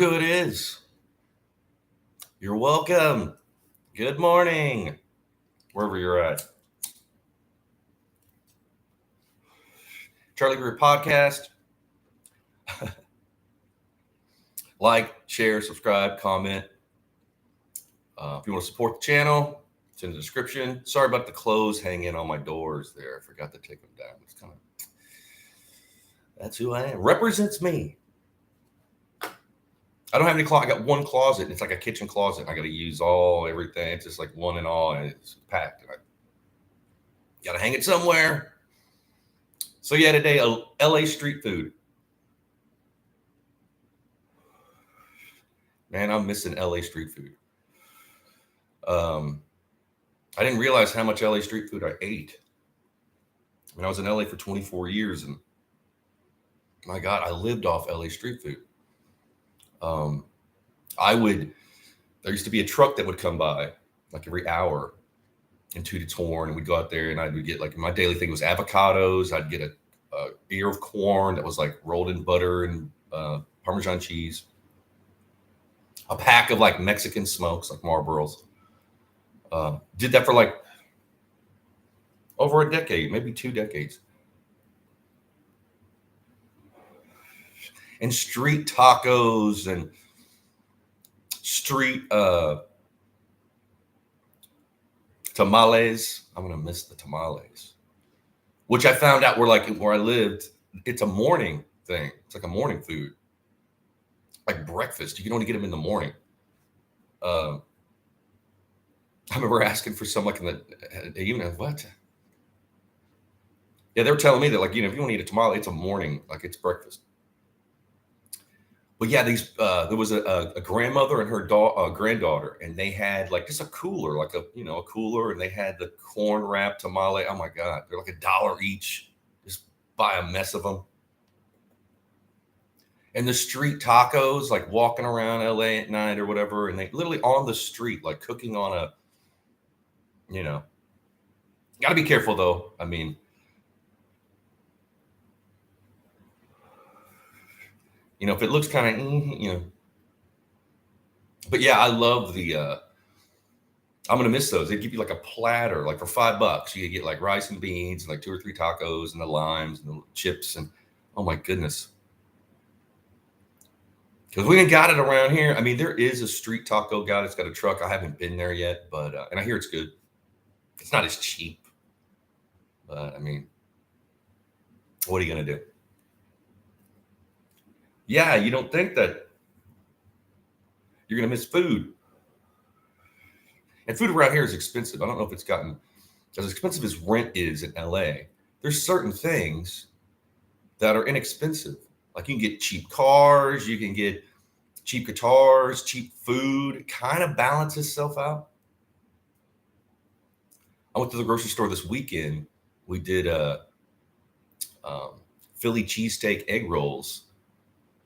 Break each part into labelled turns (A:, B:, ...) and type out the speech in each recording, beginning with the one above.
A: Who it is. You're welcome. Good morning, wherever you're at. Charlie Greer podcast. Like, share, subscribe, comment. If you want to support the channel, it's in the description. Sorry about the clothes hanging on my doors there. I forgot to take them down. It's kind of that's who I am. Represents me. I don't have any closet. I got one closet. It's like a kitchen closet. I got to use everything. It's just like one and all, and it's packed. And I got to hang it somewhere. So yeah, today LA street food. Man, I'm missing LA street food. I didn't realize how much LA street food I ate. I was in LA for 24 years, and my God, I lived off LA street food. There used to be a truck that would come by like every hour in Two to Torn, and we'd go out there, and I would get like my daily thing was avocados. I'd get a ear of corn that was like rolled in butter and Parmesan cheese, a pack of like Mexican smokes, like Marlboros. Did that for like over a decade, maybe 2 decades. And street tacos and street tamales. I'm gonna miss the tamales, which I found out where I lived. It's a morning thing. It's like a morning food, like breakfast. You can only get them in the morning. I remember asking for some like in the evening. What? Yeah, they were telling me that if you want to eat a tamale, it's a morning, like it's breakfast. But yeah, there was a grandmother and her granddaughter, and they had like just a cooler, like a cooler, and they had the corn wrapped tamale. Oh my God, they're like $1 each. Just buy a mess of them. And the street tacos, like walking around LA at night or whatever, and they literally on the street, like cooking on a, got to be careful though. If it looks kind of, but yeah, I love I'm going to miss those. They give you like a platter, like for $5, you get like rice and beans and like 2 or 3 tacos and the limes and the chips. And oh my goodness. Because we ain't got it around here. There is a street taco guy that's got a truck. I haven't been there yet, but, and I hear it's good. It's not as cheap, but what are you going to do? Yeah, you don't think that you're going to miss food. And food around here is expensive. I don't know if it's gotten as expensive as rent is in LA. There's certain things that are inexpensive. Like you can get cheap cars, you can get cheap guitars, cheap food. It kind of balances itself out. I went to the grocery store this weekend. We did Philly cheesesteak egg rolls.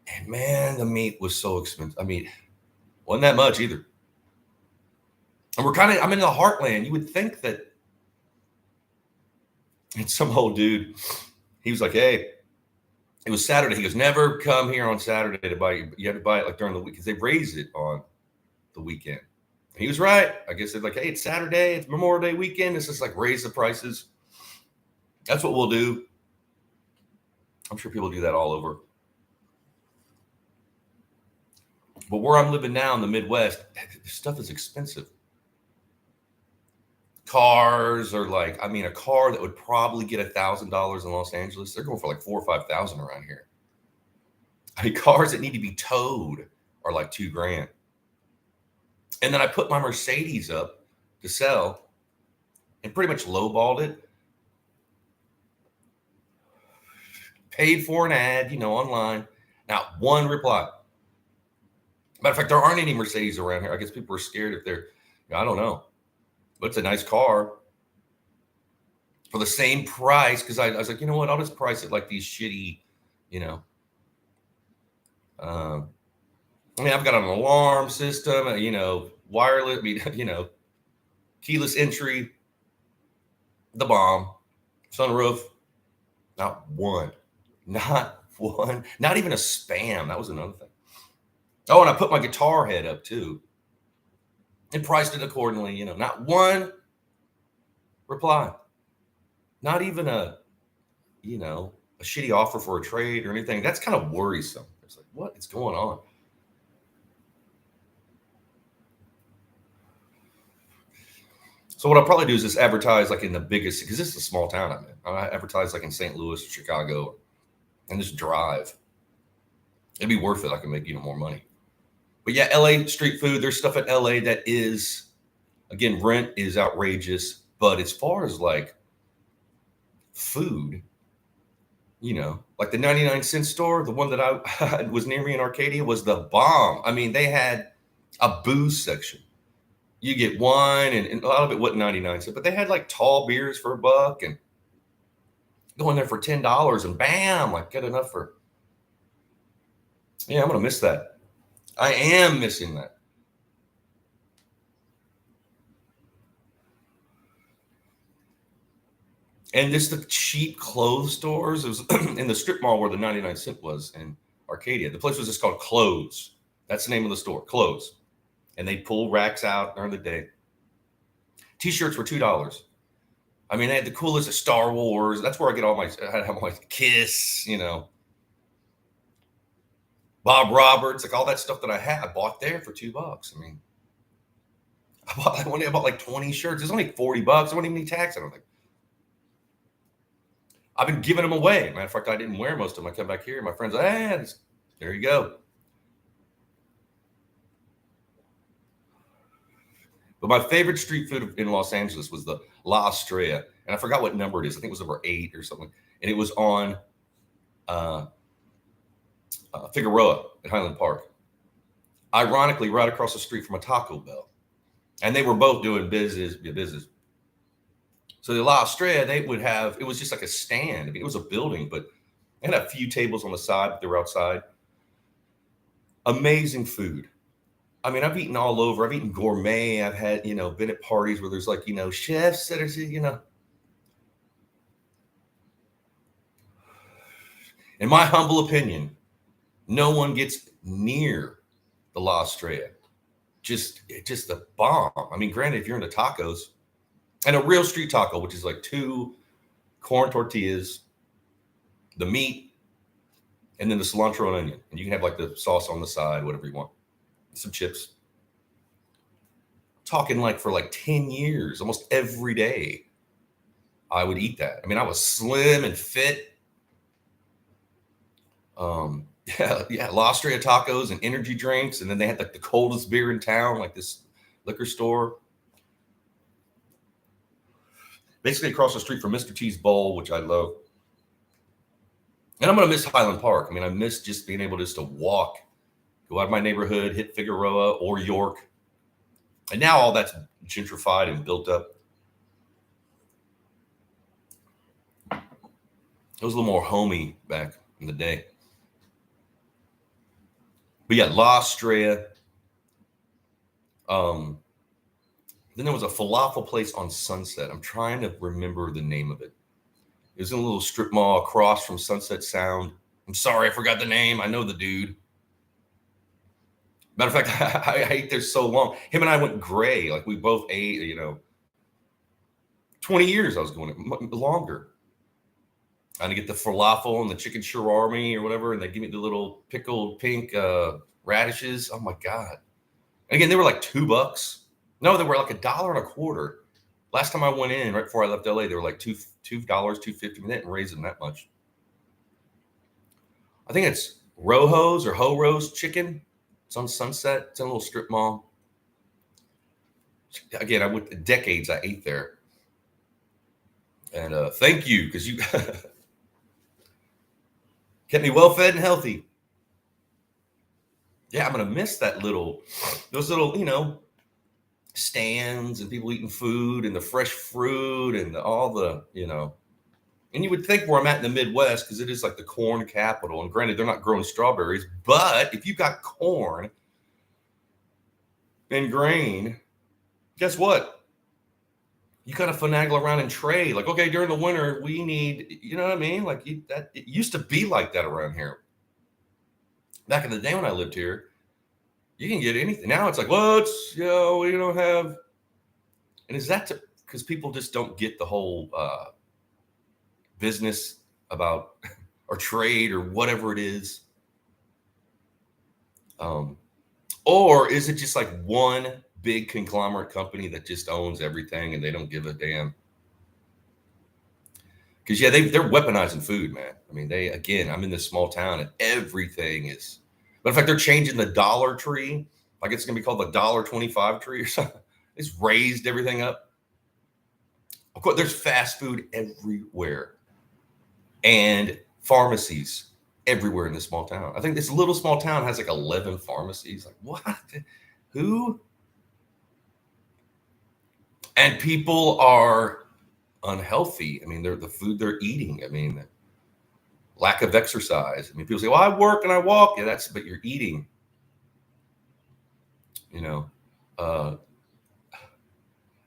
A: And man, the meat was so expensive. Wasn't that much either. And I'm in the heartland. You would think that. And some old dude, he was like, hey, it was Saturday. He goes, never come here on Saturday to buy it. You have to buy it like during the week because they raise it on the weekend. And he was right. I guess they're like, hey, it's Saturday. It's Memorial Day weekend. It's just like raise the prices. That's what we'll do. I'm sure people do that all over. But where I'm living now in the Midwest, stuff is expensive. Cars are like, a car that would probably get $1,000 in Los Angeles, they're going for like 4,000 or 5,000 around here. Cars that need to be towed are like $2,000. And then I put my Mercedes up to sell and pretty much lowballed it. Paid for an ad, online. Not one reply. Matter of fact, there aren't any Mercedes around here. I guess people are scared if they're, I don't know. But it's a nice car for the same price. Because I was like, you know what? I'll just price it like these shitty, I've got an alarm system, wireless, keyless entry, the bomb, sunroof. Not one, not even a spam. That was another thing. Oh, and I put my guitar head up too and priced it accordingly. Not one reply, not even a shitty offer for a trade or anything. That's kind of worrisome. It's like, what is going on? So what I'll probably do is just advertise like in the biggest, because this is a small town I'm in. I advertise like in St. Louis or Chicago and just drive. It'd be worth it. I can make more money. But yeah, LA street food, there's stuff in LA that is, again, rent is outrageous. But as far as like food, like the 99-cent store, the one that I was near me in Arcadia was the bomb. I mean, they had a booze section. You get wine, and a lot of it wasn't 99 cents, but they had like tall beers for $1 and go in there for $10 and bam, like get enough for. Yeah, I'm going to miss that. I am missing that. And just the cheap clothes stores. It was in the strip mall where the 99-cent was in Arcadia. The place was just called Clothes. That's the name of the store, Clothes. And they pull racks out during the day. T-shirts were $2. I mean, they had the coolest of Star Wars. That's where I get all my, I have my Kiss, Bob Roberts, like all that stuff that I had, I bought there for $2. I mean, I bought like 20 shirts. It's only $40. I wasn't even any tax. I don't think. I've been giving them away. Matter of fact, I didn't wear most of them. I come back here, and my friends, there you go. But my favorite street food in Los Angeles was the La Estrella, and I forgot what number it is. I think it was number 8 or something, and it was on Figueroa at Highland Park. Ironically, right across the street from a Taco Bell, and they were both doing business. So the La Estrella, they would have, it was just like a stand. I mean, it was a building, but they had a few tables on the side, but they were outside. Amazing food. I mean, I've eaten all over. I've eaten gourmet. I've had, been at parties where there's like, chefs that are, In my humble opinion, no one gets near the La Estrella. Just the bomb. I mean, granted, if you're into tacos, and a real street taco, which is like 2 corn tortillas, the meat, and then the cilantro and onion. And you can have like the sauce on the side, whatever you want. Some chips. Talking like for like 10 years, almost every day, I would eat that. I mean, I was slim and fit. Yeah, La Estrella tacos and energy drinks. And then they had like the coldest beer in town, like this liquor store. Basically across the street from Mr. T's Bowl, which I love. And I'm going to miss Highland Park. I mean, I miss just being able just to walk, go out of my neighborhood, hit Figueroa or York. And now all that's gentrified and built up. It was a little more homey back in the day. But yeah, La Estrella. Then there was a falafel place on Sunset. I'm trying to remember the name of it. It was in a little strip mall across from Sunset Sound. I'm sorry, I forgot the name. I know the dude. Matter of fact, I ate there so long. Him and I went gray. Like we both ate, 20 years I was going longer. I had to get the falafel and the chicken shawarma or whatever, and they give me the little pickled pink radishes. Oh my God. And again, they were like $2. No, they were like $1.25. Last time I went in, right before I left LA, they were like $2, $2.50. They didn't raise them that much. I think it's Rojo's or Ho Ro's Chicken. It's on Sunset. It's in a little strip mall. Again, I went decades. I ate there, and thank you because you kept me well fed and healthy. Yeah, I'm gonna miss those little, stands and people eating food and the fresh fruit and all the, and you would think where I'm at in the Midwest, because it is like the corn capital. And granted, they're not growing strawberries, but if you got corn and grain, guess what? You kind of finagle around and trade. Like, okay, during the winter, we need, you know what I mean? Like it used to be like that around here. Back in the day when I lived here, You can get anything. Now it's like, well, it's, we don't have. And is that because people just don't get the whole business about or trade or whatever it is? Or is it just like one big conglomerate company that just owns everything and they don't give a damn? Because they're weaponizing food, man. I mean, I'm in this small town and everything is. But in fact, they're changing the Dollar Tree, like it's going to be called the $1.25 tree or something. It's raised everything up. Of course, there's fast food everywhere and pharmacies everywhere in this small town. I think this little small town has like 11 pharmacies. Like, what? Who? And people are unhealthy. I mean, the food they're eating. I mean, lack of exercise. I mean, people say, well, I work and I walk. Yeah, but you're eating.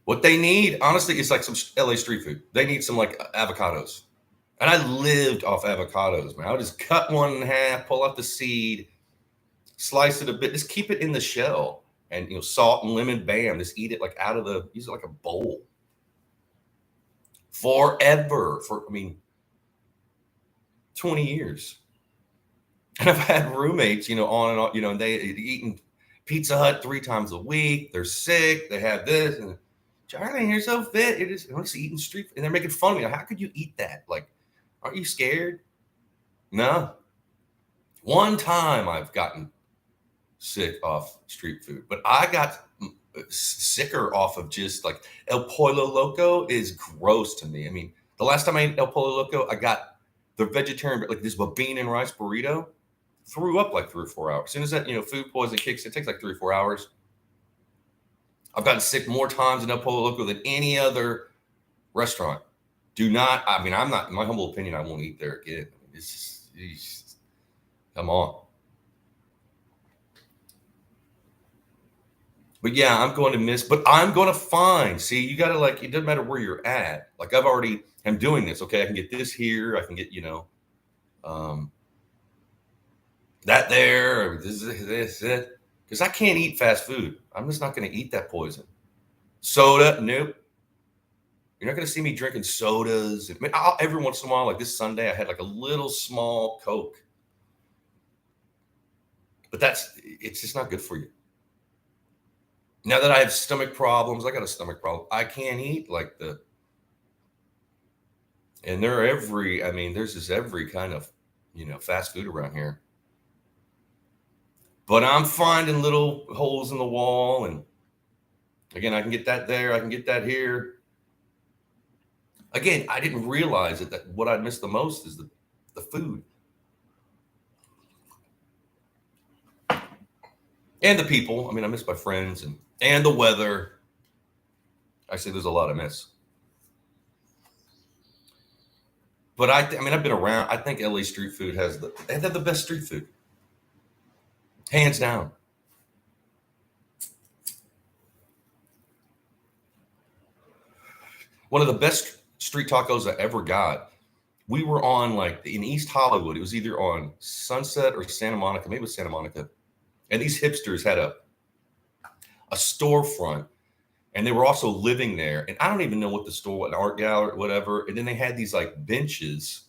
A: What they need, honestly, is like some LA street food. They need some like avocados. And I lived off avocados, man. I would just cut one in half, pull out the seed, slice it a bit, just keep it in the shell, and salt and lemon, bam, just eat it like use it like a bowl. Forever, 20 years. And I've had roommates, on and on, and they eating Pizza Hut 3 times a week. They're sick. They have this, and Charlie, you're so fit. You're just eating street food. And they're making fun of me. How could you eat that? Like, aren't you scared? No. One time I've gotten sick off street food, but I got sicker off of just like El Pollo Loco is gross to me. I mean, the last time I ate El Pollo Loco, I got the vegetarian, like this bean and rice burrito, threw up like 3 or 4 hours. As soon as that, food poisoning kicks, it takes like 3 or 4 hours. I've gotten sick more times in El Pollo Loco than any other restaurant. I'm not, in my humble opinion, I won't eat there again. It's just, come on. But yeah, I'm going to miss, but I'm going to find, see, you got to it doesn't matter where you're at. Like I'm doing this. Okay. I can get this here. I can get, that there, or this, because I can't eat fast food. I'm just not going to eat that poison. Soda, nope. You're not going to see me drinking sodas. Every once in a while, like this Sunday, I had like a little small Coke. But it's just not good for you. Now that I have stomach problems, I got a stomach problem. I can't eat and there's just every kind of, fast food around here. But I'm finding little holes in the wall. And again, I can get that there. I can get that here. Again, I didn't realize that what I miss the most is the food. And the people. I mean, I miss my friends and the weather. Actually, there's a lot I miss. But I've been around. I think LA street food they have the best street food. Hands down. One of the best street tacos I ever got. We were on in East Hollywood. It was either on Sunset or Santa Monica. Maybe it was Santa Monica. And these hipsters had a storefront, and they were also living there. And I don't even know what the store, an art gallery, whatever. And then they had these benches,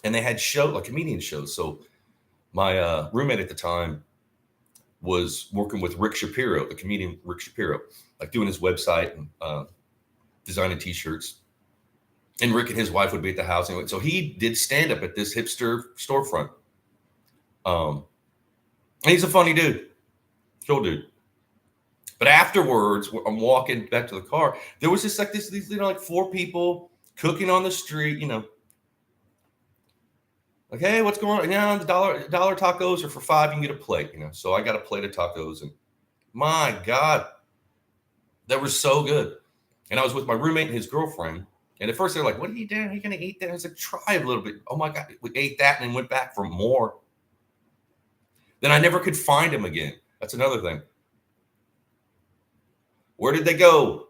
A: and they had comedian shows. So my roommate at the time was working with Rick Shapiro, the comedian Rick Shapiro, doing his website and designing T-shirts. And Rick and his wife would be at the house. And so he did stand up at this hipster storefront. And he's a funny dude. Cool dude. But afterwards, I'm walking back to the car. There was just these 4 people cooking on the street, like, hey, what's going on? Yeah, the dollar tacos are for $5. You can get a plate, So I got a plate of tacos, and my God, they were so good. And I was with my roommate and his girlfriend. And at first they're like, what are you doing? Are you going to eat that? I was like, try a little bit. Oh my God. We ate that and then went back for more. Then I never could find them again. That's another thing. Where did they go?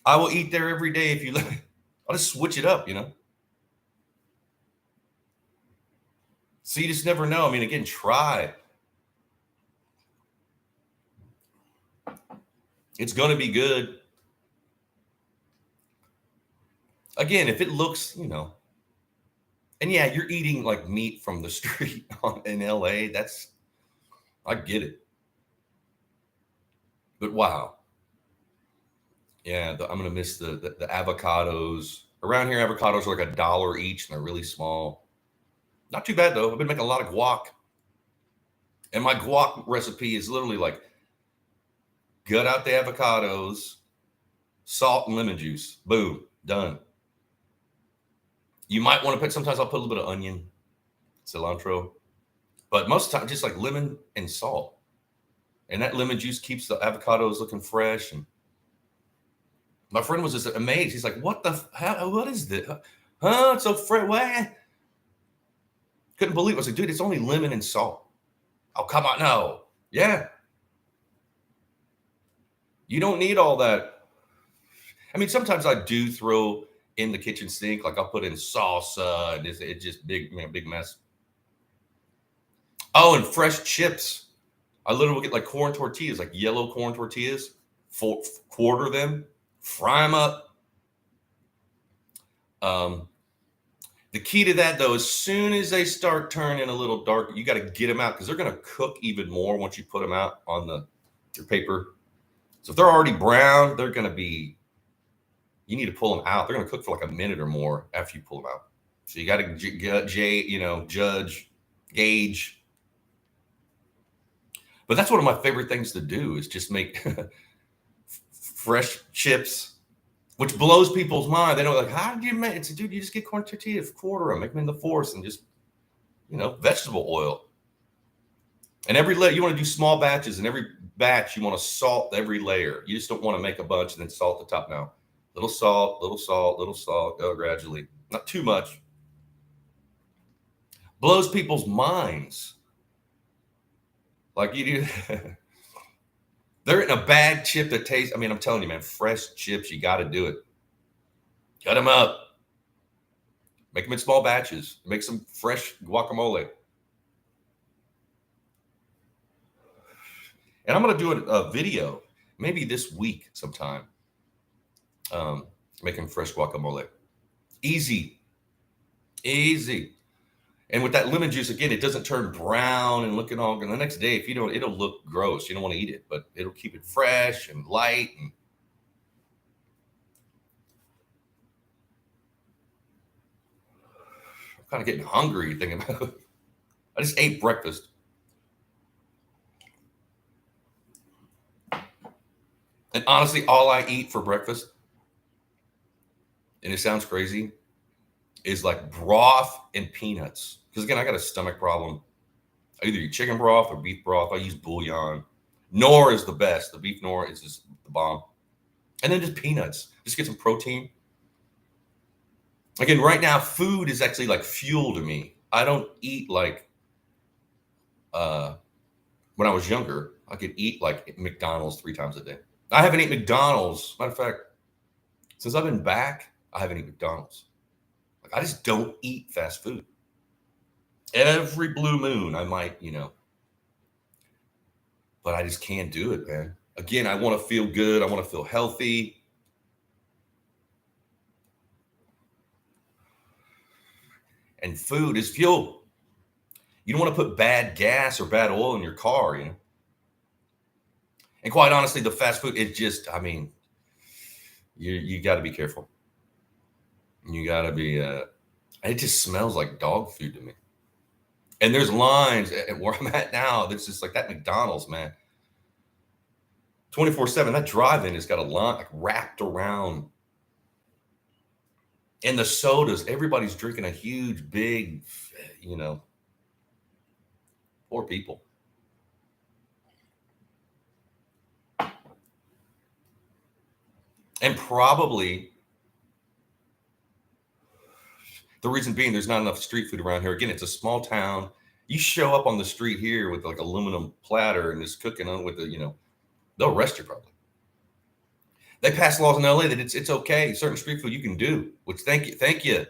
A: I will eat there every day if you let me. I'll just switch it up, So you just never know. I mean, again, try. It's going to be good. Again, if it looks, and yeah, you're eating like meat from the street in LA. I get it. But wow. Yeah, I'm going to miss the avocados. Around here, avocados are like $1 each and they're really small. Not too bad though. I've been making a lot of guac. And my guac recipe is literally like gut out the avocados, salt and lemon juice. Boom, done. You might want to sometimes I'll put a little bit of onion, cilantro, but most of the time just like lemon and salt. And that lemon juice keeps the avocados looking fresh. And my friend was just amazed. He's like, what is this? Huh? It's so fresh. What? Couldn't believe it. I was like, dude, it's only lemon and salt. Oh, come on. No. Yeah. You don't need all that. I mean, sometimes I do throw in the kitchen sink, like I'll put in salsa and it's just big mess. Oh, and fresh chips. I literally get like corn tortillas, like yellow corn tortillas, quarter them, fry them up. The key to that though, as soon as they start turning a little dark, you got to get them out because they're going to cook even more once you put them out on your paper. So if they're already brown, they're going to be, you need to pull them out. They're going to cook for like a minute or more after you pull them out. So you got to judge, gauge. But that's one of my favorite things to do is just make fresh chips, which blows people's mind. They don't like, how do you make it? Dude, you just get corn tortillas, quarter them, make them in the force, and just, vegetable oil. And every layer, you want to do small batches, and every batch, you want to salt every layer. You just don't want to make a bunch and then salt the top now. Little salt, go gradually. Not too much. Blows people's minds. Like you do. They're in a bag chip that tastes, I'm telling you, man, fresh chips, you got to do it. Cut them up. Make them in small batches. Make some fresh guacamole. And I'm going to do a video, maybe this week sometime, making fresh guacamole. Easy. And with that lemon juice, again, it doesn't turn brown and looking all good. The next day, if you don't, it'll look gross. You don't want to eat it, but it'll keep it fresh and light. And I'm kind of getting hungry thinking about it. I just ate breakfast. And honestly, all I eat for breakfast, and it sounds crazy, is like broth and peanuts. Because again, I got a stomach problem. I either eat chicken broth or beef broth. I use bouillon. Knorr is the best. The beef Knorr is just the bomb. And then just peanuts. Just get some protein. Again, right now, food is actually like fuel to me. I don't eat like when I was younger. I could eat like McDonald's 3 times a day. I haven't eaten McDonald's. Matter of fact, since I've been back, I haven't eaten McDonald's. I just don't eat fast food. Every blue moon, I might, but I just can't do it, man. Again, I want to feel good. I want to feel healthy. And food is fuel. You don't want to put bad gas or bad oil in your car, And quite honestly, the fast food, it just, you got to be careful. You got to be, it just smells like dog food to me. And there's lines at where I'm at now. There's just like that McDonald's, man. 24/7, that drive-in has got a line like wrapped around. And the sodas, everybody's drinking a huge, big, poor people. And probably the reason being there's not enough street food around here. Again, it's a small town. You show up on the street here with like aluminum platter and just cooking on with they'll arrest you probably. They pass laws in LA that it's okay. Certain street food you can do, which thank you.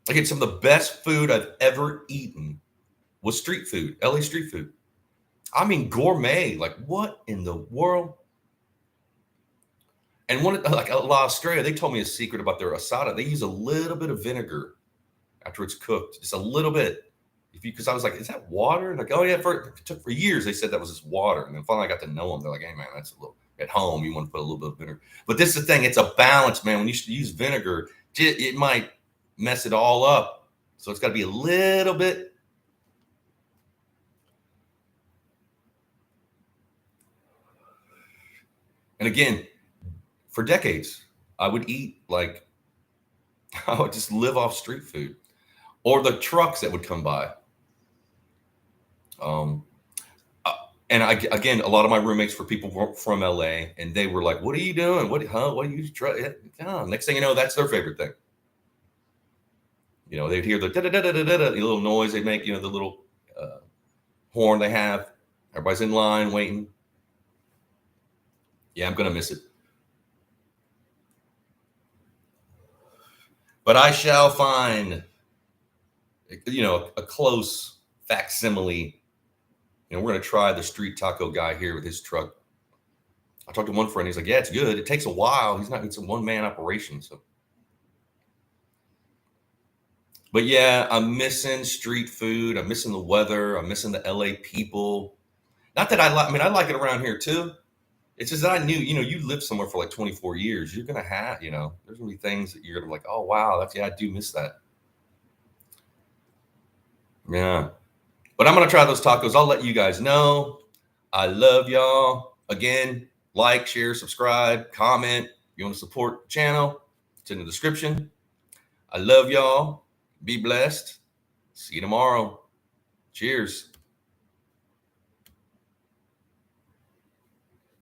A: Again, some of the best food I've ever eaten was street food, LA street food. I mean, gourmet. Like, what in the world? And one, like La Australia, they told me a secret about their asada. They use a little bit of vinegar after it's cooked, just a little bit. Because I was like, is that water? And like, oh yeah, for years they said that was just water, and then finally I got to know them. They're like, hey man, that's a little. At home, you want to put a little bit of vinegar, but this is the thing. It's a balance, man. When you use vinegar, it might mess it all up. So it's got to be a little bit. And again, for decades, I would eat like I would just live off street food or the trucks that would come by. And again, a lot of my roommates were people from LA, and they were like, "What are you doing? What are you trying?" Oh, next thing you know, that's their favorite thing. You know, they'd hear the little noise they make. You know, the little horn they have. Everybody's in line waiting. Yeah, I'm gonna miss it. But I shall find, a close facsimile. We're going to try the street taco guy here with his truck. I talked to one friend. He's like, yeah, it's good. It takes a while. It's a one-man operation. So, but yeah, I'm missing street food. I'm missing the weather. I'm missing the LA people. Not that I like it around here too. It's just that I knew, you lived somewhere for like 24 years. You're going to have, there's going to be things that you're going to be like, oh, wow, I do miss that. Yeah. But I'm going to try those tacos. I'll let you guys know. I love y'all. Again, like, share, subscribe, comment. If you want to support the channel, it's in the description. I love y'all. Be blessed. See you tomorrow. Cheers.